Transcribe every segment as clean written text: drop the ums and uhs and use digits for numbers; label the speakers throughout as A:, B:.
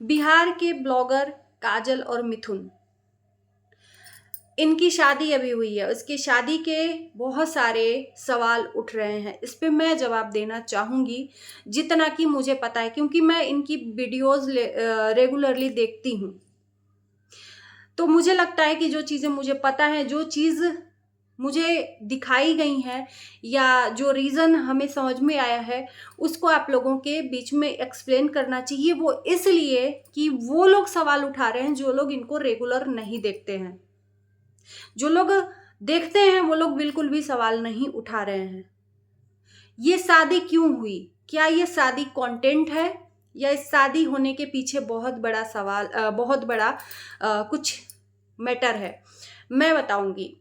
A: बिहार के ब्लॉगर काजल और मिथुन, इनकी शादी अभी हुई है। उसकी शादी के बहुत सारे सवाल उठ रहे हैं। इस पे मैं जवाब देना चाहूँगी जितना कि मुझे पता है, क्योंकि मैं इनकी वीडियोज़ रेगुलरली देखती हूँ। तो मुझे लगता है कि जो चीज़ें मुझे पता है, जो चीज़ मुझे दिखाई गई हैं या जो रीज़न हमें समझ में आया है, उसको आप लोगों के बीच में एक्सप्लेन करना चाहिए। वो इसलिए कि वो लोग सवाल उठा रहे हैं जो लोग इनको रेगुलर नहीं देखते हैं। जो लोग देखते हैं वो लोग बिल्कुल भी सवाल नहीं उठा रहे हैं। ये शादी क्यों हुई? क्या ये शादी कंटेंट है या इस शादी होने के पीछे बहुत बड़ा सवाल बहुत बड़ा कुछ मैटर है? मैं बताऊंगी।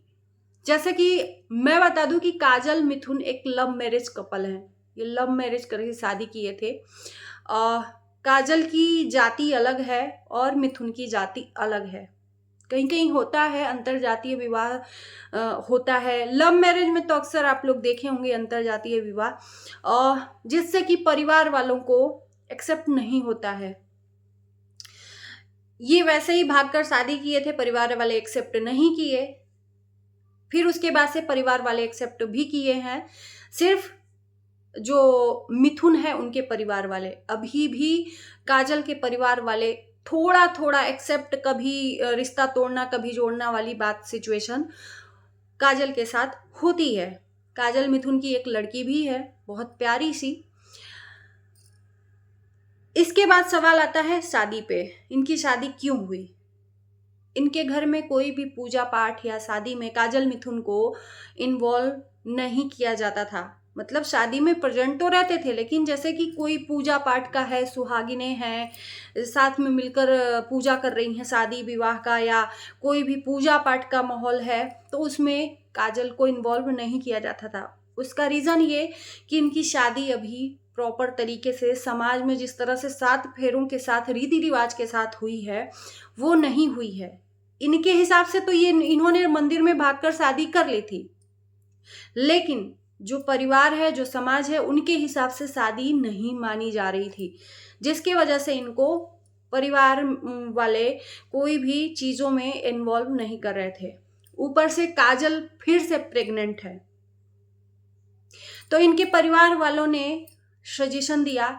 A: जैसे कि मैं बता दूं कि काजल मिथुन एक लव मैरिज कपल है। ये लव मैरिज करके शादी किए थे। काजल की जाति अलग है और मिथुन की जाति अलग है। कहीं कहीं होता है अंतरजातीय विवाह होता है। लव मैरिज में तो अक्सर आप लोग देखे होंगे अंतरजातीय विवाह, जिससे कि परिवार वालों को एक्सेप्ट नहीं होता है। ये वैसे ही भागकर शादी किए थे, परिवार वाले एक्सेप्ट नहीं किए। फिर उसके बाद से परिवार वाले एक्सेप्ट भी किए हैं। सिर्फ जो मिथुन है उनके परिवार वाले, अभी भी काजल के परिवार वाले थोड़ा थोड़ा एक्सेप्ट, कभी रिश्ता तोड़ना कभी जोड़ना वाली बात सिचुएशन काजल के साथ होती है। काजल मिथुन की एक लड़की भी है, बहुत प्यारी सी। इसके बाद सवाल आता है शादी पे। इनकी शादी क्यों हुई? इनके घर में कोई भी पूजा पाठ या शादी में काजल मिथुन को इन्वॉल्व नहीं किया जाता था। मतलब शादी में प्रेजेंट तो रहते थे, लेकिन जैसे कि कोई पूजा पाठ का है, सुहागिनें हैं, साथ में मिलकर पूजा कर रही हैं शादी विवाह का, या कोई भी पूजा पाठ का माहौल है, तो उसमें काजल को इन्वॉल्व नहीं किया जाता था। उसका रीज़न ये कि इनकी शादी अभी प्रॉपर तरीके से समाज में जिस तरह से 7 फेरों के साथ, रीति रिवाज के साथ हुई है, वो नहीं हुई है। इनके हिसाब से तो ये इन्होंने मंदिर में भागकर शादी कर ली थी, लेकिन जो परिवार है, जो समाज है, उनके हिसाब से शादी नहीं मानी जा रही थी, जिसकी वजह से इनको परिवार वाले कोई भी चीज़ों में इन्वॉल्व नहीं कर रहे थे। ऊपर से काजल फिर से प्रेग्नेंट है, तो इनके परिवार वालों ने सजेशन दिया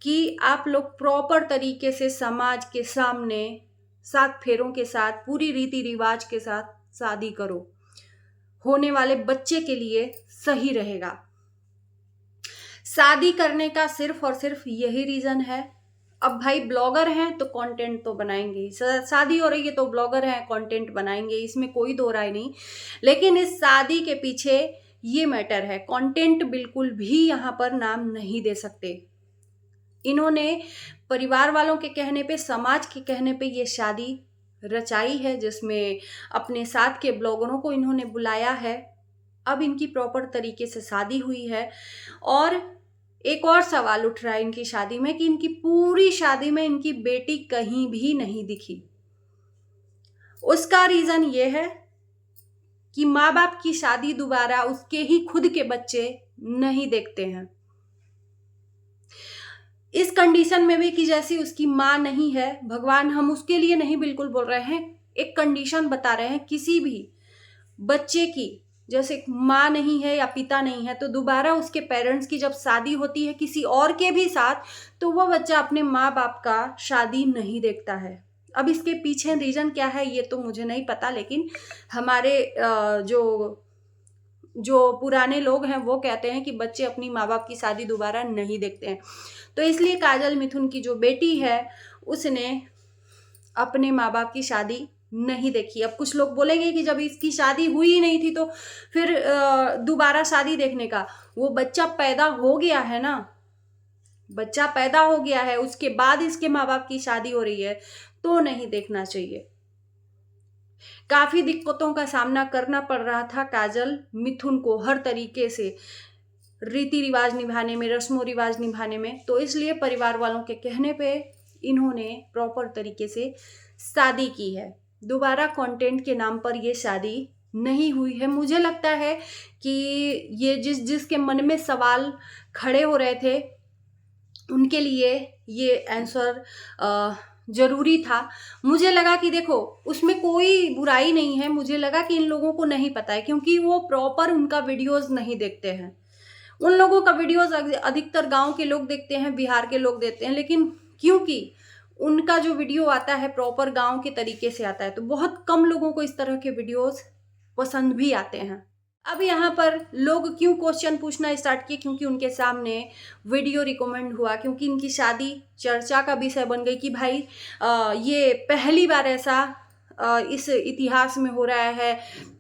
A: कि आप लोग प्रॉपर तरीके से समाज के सामने 7 फेरों के साथ, पूरी रीति रिवाज के साथ शादी करो, होने वाले बच्चे के लिए सही रहेगा। शादी करने का सिर्फ और सिर्फ यही रीजन है। अब भाई ब्लॉगर हैं तो कंटेंट तो बनाएंगे ही, शादी हो रही है तो ब्लॉगर हैं, कंटेंट बनाएंगे, इसमें कोई दो राय नहीं। लेकिन इस शादी के पीछे ये मैटर है, कंटेंट बिल्कुल भी यहाँ पर नाम नहीं दे सकते। इन्होंने परिवार वालों के कहने पे, समाज के कहने पे ये शादी रचाई है, जिसमें अपने साथ के ब्लॉगरों को इन्होंने बुलाया है। अब इनकी प्रॉपर तरीके से शादी हुई है। और एक और सवाल उठ रहा है इनकी शादी में कि इनकी पूरी शादी में इनकी बेटी कहीं भी नहीं दिखी। उसका रीजन ये है कि माँ बाप की शादी दोबारा उसके ही खुद के बच्चे नहीं देखते हैं। इस कंडीशन में भी कि जैसी उसकी माँ नहीं है, भगवान, हम उसके लिए नहीं बिल्कुल बोल रहे हैं, एक कंडीशन बता रहे हैं, किसी भी बच्चे की जैसे माँ नहीं है या पिता नहीं है, तो दोबारा उसके पेरेंट्स की जब शादी होती है किसी और के भी साथ, तो वह बच्चा अपने माँ बाप का शादी नहीं देखता है। अब इसके पीछे रीजन क्या है ये तो मुझे नहीं पता, लेकिन हमारे जो पुराने लोग हैं वो कहते हैं कि बच्चे अपनी माँ बाप की शादी दोबारा नहीं देखते हैं। तो इसलिए काजल मिथुन की जो बेटी है उसने अपने माँ बाप की शादी नहीं देखी। अब कुछ लोग बोलेंगे कि जब इसकी शादी हुई ही नहीं थी तो फिर दोबारा शादी देखने का, वो बच्चा पैदा हो गया है ना, बच्चा पैदा हो गया है, उसके बाद इसके माँ बाप की शादी हो रही है तो नहीं देखना चाहिए। काफी दिक्कतों का सामना करना पड़ रहा था काजल मिथुन को हर तरीके से, रीति रिवाज निभाने में, रस्मों रिवाज निभाने में। तो इसलिए परिवार वालों के कहने पे इन्होंने प्रॉपर तरीके से शादी की है। दोबारा कंटेंट के नाम पर ये शादी नहीं हुई है। मुझे लगता है कि ये जिसके मन में सवाल खड़े हो रहे थे उनके लिए ये आंसर ज़रूरी था। मुझे लगा कि देखो उसमें कोई बुराई नहीं है, मुझे लगा कि इन लोगों को नहीं पता है क्योंकि वो प्रॉपर उनका वीडियोज़ नहीं देखते हैं। उन लोगों का वीडियोज़ अधिकतर गाँव के लोग देखते हैं, बिहार के लोग देखते हैं, लेकिन क्योंकि उनका जो वीडियो आता है प्रॉपर गाँव के तरीके से आता है, तो बहुत कम लोगों को इस तरह के वीडियोज़ पसंद भी आते हैं। अब यहाँ पर लोग क्यों क्वेश्चन पूछना स्टार्ट किए, क्योंकि उनके सामने वीडियो रिकमेंड हुआ, क्योंकि इनकी शादी चर्चा का विषय बन गई कि भाई ये पहली बार ऐसा इस इतिहास में हो रहा है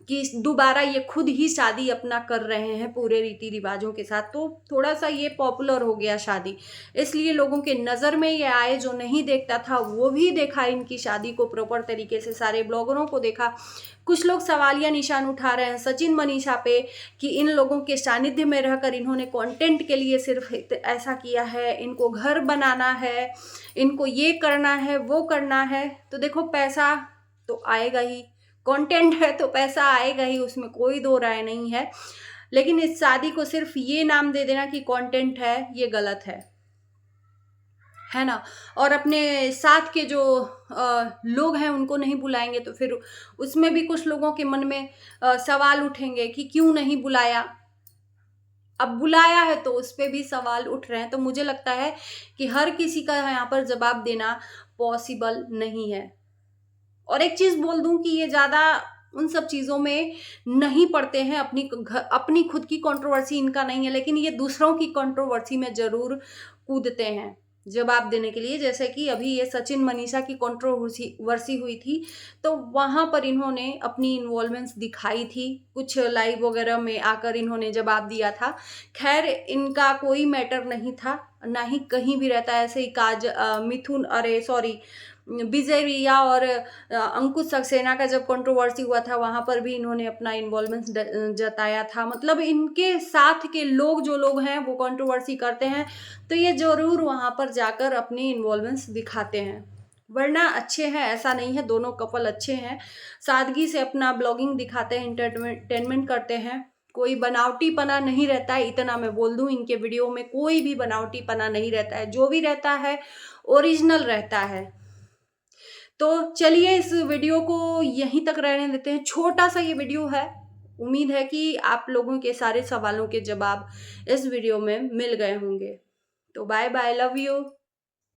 A: कि दोबारा ये खुद ही शादी अपना कर रहे हैं पूरे रीति रिवाजों के साथ। तो थोड़ा सा ये पॉपुलर हो गया शादी, इसलिए लोगों के नज़र में ये आए। जो नहीं देखता था वो भी देखा इनकी शादी को प्रॉपर तरीके से, सारे ब्लॉगरों को देखा। कुछ लोग सवालिया निशान उठा रहे हैं सचिन मनीषा पे कि इन लोगों के सानिध्य में रहकर इन्होंने कंटेंट के लिए सिर्फ ऐसा किया है, इनको घर बनाना है, इनको ये करना है, वो करना है। तो देखो पैसा तो आएगा ही, कंटेंट है तो पैसा आएगा ही, उसमें कोई दो राय नहीं है। लेकिन इस शादी को सिर्फ ये नाम दे देना कि कंटेंट है, ये गलत है ना। और अपने साथ के जो लोग हैं उनको नहीं बुलाएंगे तो फिर उसमें भी कुछ लोगों के मन में सवाल उठेंगे कि क्यों नहीं बुलाया। अब बुलाया है तो उस पे भी सवाल उठ रहे हैं। तो मुझे लगता है कि हर किसी का यहाँ पर जवाब देना पॉसिबल नहीं है। और एक चीज़ बोल दूं कि ये ज़्यादा उन सब चीज़ों में नहीं पड़ते हैं, अपनी खुद की कंट्रोवर्सी इनका नहीं है, लेकिन ये दूसरों की कंट्रोवर्सी में ज़रूर कूदते हैं जवाब देने के लिए। जैसे कि अभी ये सचिन मनीषा की कंट्रोवर्सी हुई थी, तो वहाँ पर इन्होंने अपनी इन्वॉल्वमेंट्स दिखाई थी, कुछ लाइव वगैरह में आकर इन्होंने जवाब दिया था। खैर इनका कोई मैटर नहीं था, ना ही कहीं भी रहता है। ऐसे ही मिथुन, अरे सॉरी, विजय रिया और अंकुश सक्सेना का जब कंट्रोवर्सी हुआ था वहाँ पर भी इन्होंने अपना इन्वॉल्वमेंट जताया था। मतलब इनके साथ के लोग जो लोग हैं वो कंट्रोवर्सी करते हैं तो ये ज़रूर वहाँ पर जाकर अपनी इन्वॉल्वमेंट्स दिखाते हैं। वरना अच्छे हैं ऐसा नहीं है, दोनों कपल अच्छे हैं, सादगी से अपना ब्लॉगिंग दिखाते हैं, एंटरटेनमेंट करते हैं। कोई बनावटीपना नहीं रहता है, इतना मैं बोल दूं, इनके वीडियो में कोई भी बनावटीपना नहीं रहता है, जो भी रहता है ओरिजिनल रहता है। तो चलिए इस वीडियो को यहीं तक रहने देते हैं, छोटा सा ये वीडियो है। उम्मीद है कि आप लोगों के सारे सवालों के जवाब इस वीडियो में मिल गए होंगे। तो बाय बाय, लव यू।